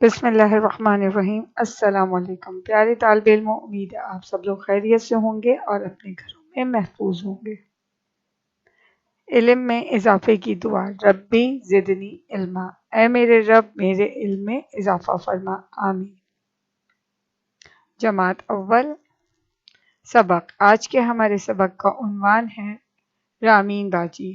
بسم اللہ الرحمن الرحیم۔ السلام علیکم پیارے طالب علموں، امید ہے آپ سب لوگ خیریت سے ہوں گے اور اپنے گھروں میں محفوظ ہوں گے۔ علم میں اضافے کی دعا، ربی زدنی علما، اے میرے رب میرے علم میں اضافہ فرما، آمین۔ جماعت اول سبق، آج کے ہمارے سبق کا عنوان ہے رامین باجی۔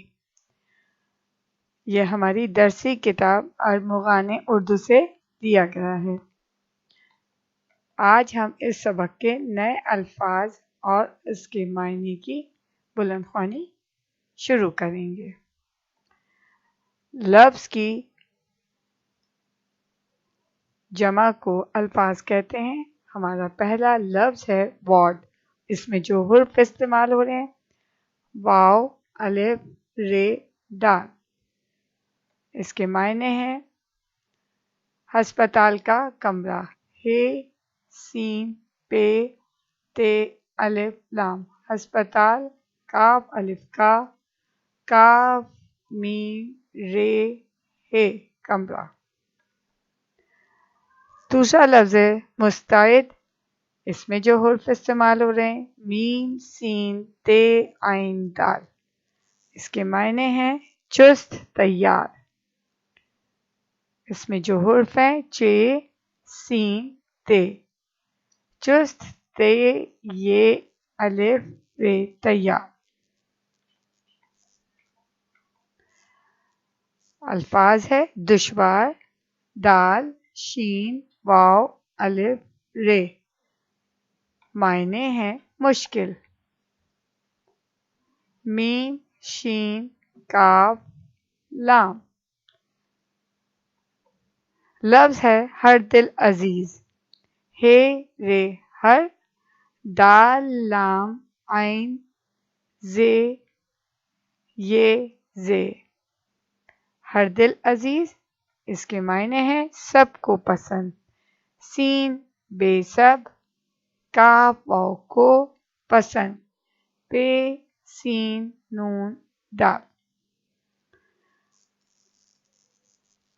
یہ ہماری درسی کتاب ارمغان اردو سے دیا گیا ہے۔ آج ہم اس سبق کے نئے الفاظ اور اس کے معنی کی بلند خوانی شروع کریں گے۔ لفظ کی جمع کو الفاظ کہتے ہیں۔ ہمارا پہلا لفظ ہے وارڈ، اس میں جو حرف استعمال ہو رہے ہیں واو، الف، رے، ڈال۔ اس کے معنی ہیں ہسپتال کا کمرہ، ہے سین پے تے الف لام، ہسپتال، کاف الف کا، کاف میم رے ہے، کمرہ۔ دوسرا لفظ ہے مستعد، اس میں جو حرف استعمال ہو رہے ہیں میم سین تے عین دال۔ اس کے معنی ہیں چست تیار۔ اس میں جو حرف ہیں چے سین تے، چست تے یہ الف رے، تیار۔ الفاظ ہے دشوار، دال شین واو الف رے، معنی ہے مشکل۔ میم شین کاف لام۔ لفظ ہے ہر دل عزیز، ہے رے ہر، دال لام عین زے یہ زے، ہر دل عزیز۔ اس کے معنی ہیں سب کو پسند، سین بے سب، کاف واو کو، پسند، پے سین نون دال۔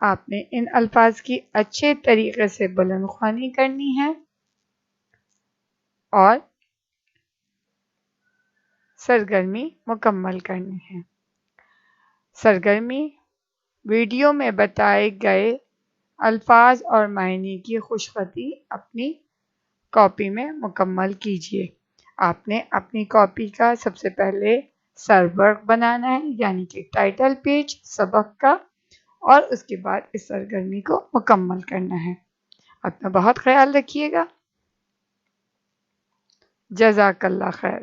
آپ نے ان الفاظ کی اچھے طریقے سے بلند خوانی کرنی ہے اور سرگرمی مکمل کرنی ہے۔ سرگرمی، ویڈیو میں بتائے گئے الفاظ اور معنی کی خوش خطی اپنی کاپی میں مکمل کیجیے۔ آپ نے اپنی کاپی کا سب سے پہلے سر ورک بنانا ہے، یعنی کہ ٹائٹل پیج سبق کا، اور اس کے بعد اس سرگرمی کو مکمل کرنا ہے۔ اپنا بہت خیال رکھیے گا۔ جزاک اللہ خیر۔